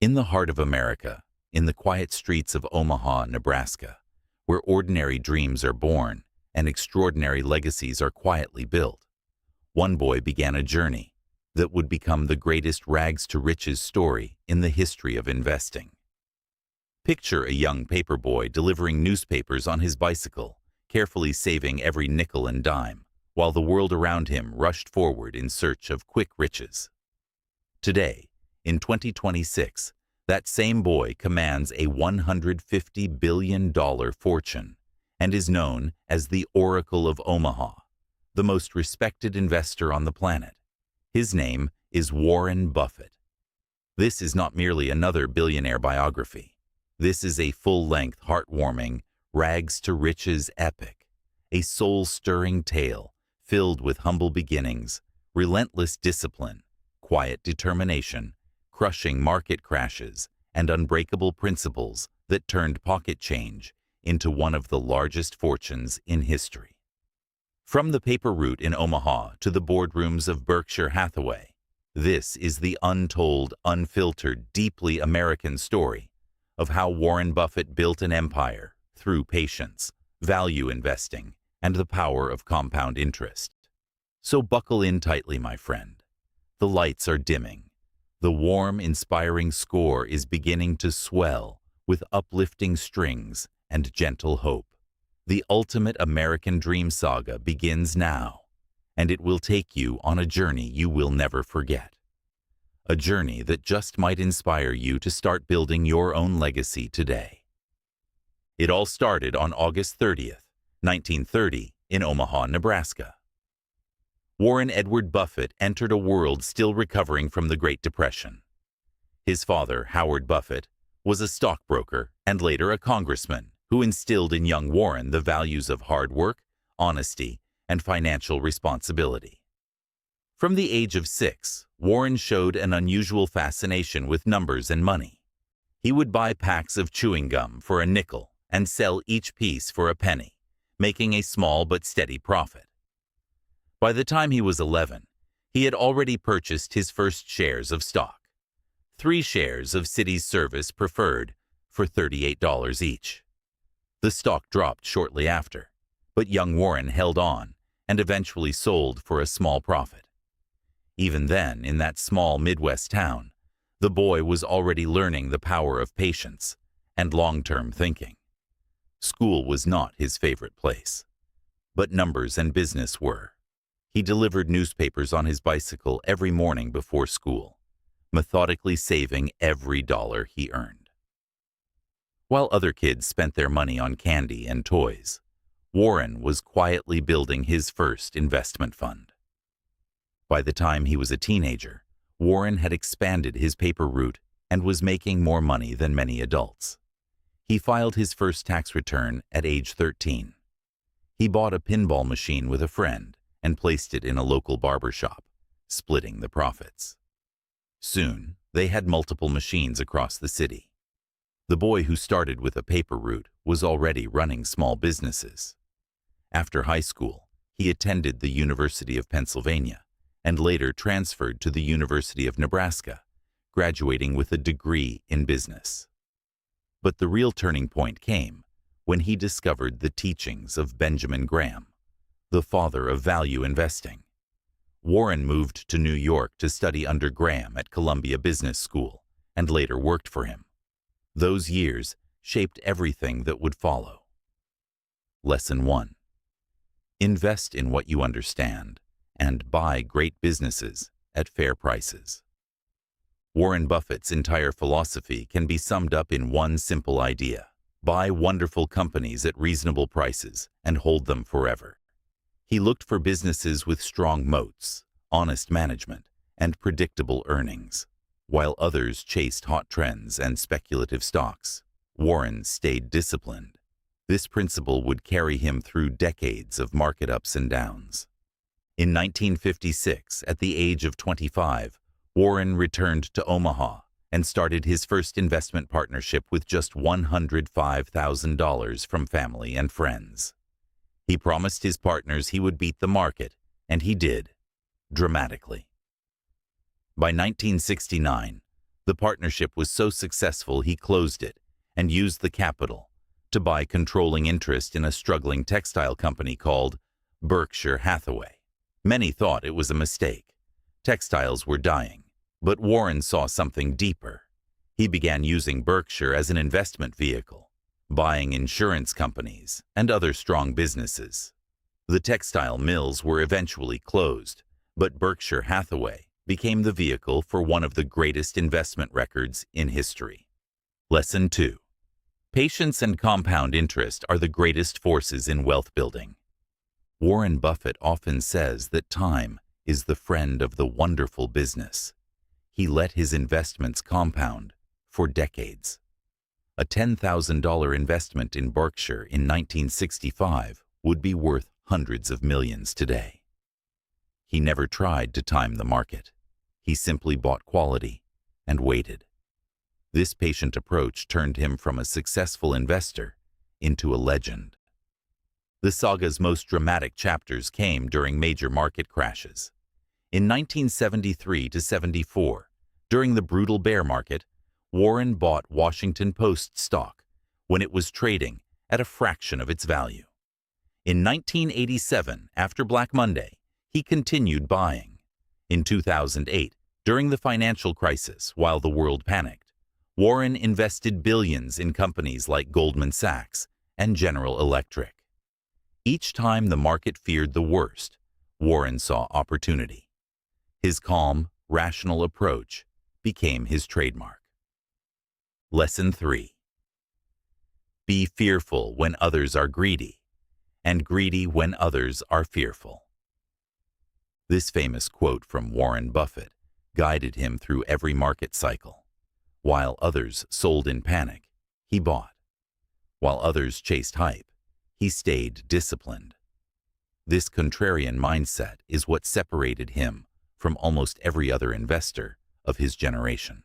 In the heart of America, in the quiet streets of Omaha, Nebraska, where ordinary dreams are born and extraordinary legacies are quietly built, one boy began a journey that would become the greatest rags-to-riches story in the history of investing. Picture a young paperboy delivering newspapers on his bicycle, carefully saving every nickel and dime, while the world around him rushed forward in search of quick riches. Today, in 2026, that same boy commands a $150 billion fortune and is known as the Oracle of Omaha, the most respected investor on the planet. His name is Warren Buffett. This is not merely another billionaire biography. This is a full-length, heartwarming, rags-to-riches epic, a soul-stirring tale filled with humble beginnings, relentless discipline, quiet determination, crushing market crashes, and unbreakable principles that turned pocket change into one of the largest fortunes in history. From the paper route in Omaha to the boardrooms of Berkshire Hathaway, this is the untold, unfiltered, deeply American story of how Warren Buffett built an empire through patience, value investing, and the power of compound interest. So buckle in tightly, my friend. The lights are dimming. The warm, inspiring score is beginning to swell with uplifting strings and gentle hope. The ultimate American dream saga begins now, and it will take you on a journey you will never forget. A journey that just might inspire you to start building your own legacy today. It all started on August 30th, 1930, in Omaha, Nebraska. Warren Edward Buffett entered a world still recovering from the Great Depression. His father, Howard Buffett, was a stockbroker and later a congressman who instilled in young Warren the values of hard work, honesty, and financial responsibility. From the age of 6, Warren showed an unusual fascination with numbers and money. He would buy packs of chewing gum for a nickel and sell each piece for a penny, making a small but steady profit. By the time he was 11, he had already purchased his first shares of stock, 3 shares of City's Service Preferred for $38 each. The stock dropped shortly after, but young Warren held on and eventually sold for a small profit. Even then, in that small Midwest town, the boy was already learning the power of patience and long-term thinking. School was not his favorite place, but numbers and business were. He delivered newspapers on his bicycle every morning before school, methodically saving every dollar he earned. While other kids spent their money on candy and toys, Warren was quietly building his first investment fund. By the time he was a teenager, Warren had expanded his paper route and was making more money than many adults. He filed his first tax return at age 13. He bought a pinball machine with a friend and placed it in a local barber shop, splitting the profits. Soon, they had multiple machines across the city. The boy who started with a paper route was already running small businesses. After high school, he attended the University of Pennsylvania and later transferred to the University of Nebraska, graduating with a degree in business. But the real turning point came when he discovered the teachings of Benjamin Graham, the father of value investing. Warren moved to New York to study under Graham at Columbia Business School and later worked for him. Those years shaped everything that would follow. Lesson 1. Invest in what you understand and buy great businesses at fair prices. Warren Buffett's entire philosophy can be summed up in one simple idea: buy wonderful companies at reasonable prices and hold them forever. He looked for businesses with strong moats, honest management, and predictable earnings. While others chased hot trends and speculative stocks, Warren stayed disciplined. This principle would carry him through decades of market ups and downs. In 1956, at the age of 25, Warren returned to Omaha and started his first investment partnership with just $105,000 from family and friends. He promised his partners he would beat the market, and he did, dramatically. By 1969, The partnership was so successful he closed it and used the capital to buy controlling interest in a struggling textile company called Berkshire Hathaway. Many thought it was a mistake. Textiles were dying, but Warren saw something deeper. He began using Berkshire as an investment vehicle, buying insurance companies and other strong businesses. The textile mills were eventually closed, but Berkshire Hathaway became the vehicle for one of the greatest investment records in history. Lesson 2. Patience and compound interest are the greatest forces in wealth building. Warren Buffett often says that time is the friend of the wonderful business. He let his investments compound for decades. A $10,000 investment in Berkshire in 1965 would be worth hundreds of millions today. He never tried to time the market. He simply bought quality and waited. This patient approach turned him from a successful investor into a legend. The saga's most dramatic chapters came during major market crashes. In 1973 to 74, during the brutal bear market, Warren bought Washington Post stock when it was trading at a fraction of its value. In 1987, after Black Monday, he continued buying. In 2008, during the financial crisis, while the world panicked, Warren invested billions in companies like Goldman Sachs and General Electric. Each time the market feared the worst, Warren saw opportunity. His calm, rational approach became his trademark. Lesson 3. Be fearful when others are greedy, and greedy when others are fearful. This famous quote from Warren Buffett guided him through every market cycle. While others sold in panic, he bought. While others chased hype, he stayed disciplined. This contrarian mindset is what separated him from almost every other investor of his generation.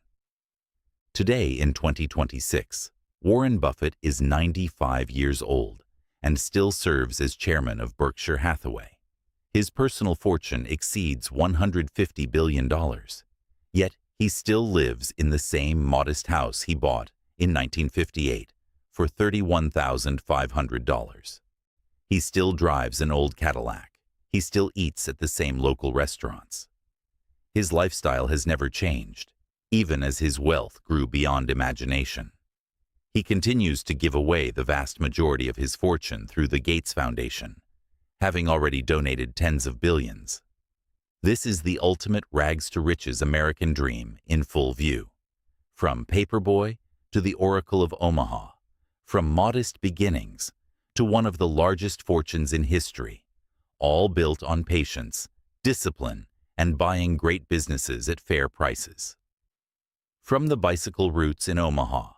Today, in 2026, Warren Buffett is 95 years old and still serves as chairman of Berkshire Hathaway. His personal fortune exceeds $150 billion, yet he still lives in the same modest house he bought in 1958 for $31,500. He still drives an old Cadillac. He still eats at the same local restaurants. His lifestyle has never changed, even as his wealth grew beyond imagination. He continues to give away the vast majority of his fortune through the Gates Foundation, having already donated tens of billions. This is the ultimate rags-to-riches American dream in full view. From Paperboy to the Oracle of Omaha, from modest beginnings to one of the largest fortunes in history, all built on patience, discipline, and buying great businesses at fair prices. From the bicycle routes in Omaha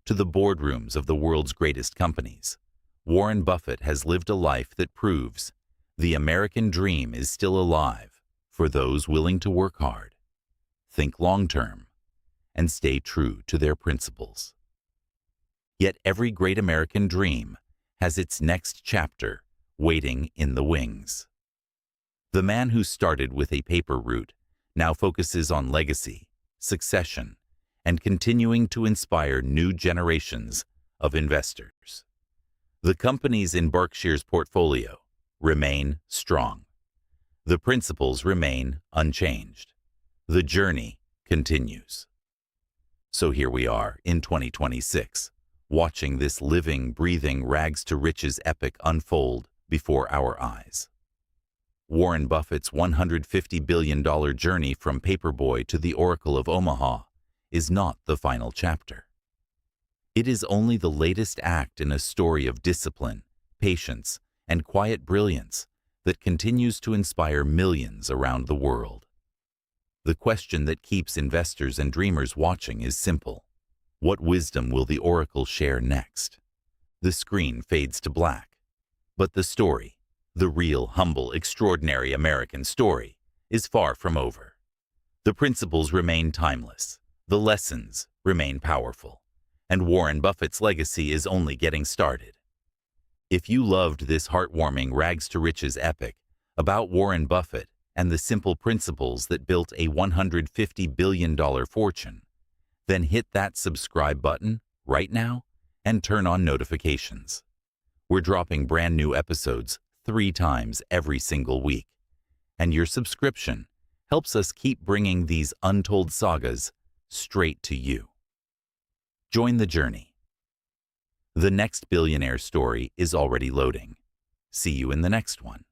to the boardrooms of the world's greatest companies, Warren Buffett has lived a life that proves the American dream is still alive for those willing to work hard, think long-term, and stay true to their principles. Yet every great American dream has its next chapter waiting in the wings. The man who started with a paper route now focuses on legacy, succession, and continuing to inspire new generations of investors. The companies in Berkshire's portfolio remain strong. The principles remain unchanged. The journey continues. So here we are in 2026, watching this living, breathing, rags-to-riches epic unfold before our eyes. Warren Buffett's $150 billion journey from Paperboy to the Oracle of Omaha is not the final chapter. It is only the latest act in a story of discipline, patience, and quiet brilliance that continues to inspire millions around the world. The question that keeps investors and dreamers watching is simple. What wisdom will the Oracle share next? The screen fades to black, but the story, the real, humble, extraordinary American story, is far from over. The principles remain timeless, the lessons remain powerful, and Warren Buffett's legacy is only getting started. If you loved this heartwarming rags-to-riches epic about Warren Buffett and the simple principles that built a $150 billion fortune, Then hit that subscribe button right now and turn on notifications. We're dropping brand new episodes 3 times every single week, and your subscription helps us keep bringing these untold sagas straight to you. Join the journey. The next billionaire story is already loading. See you in the next one.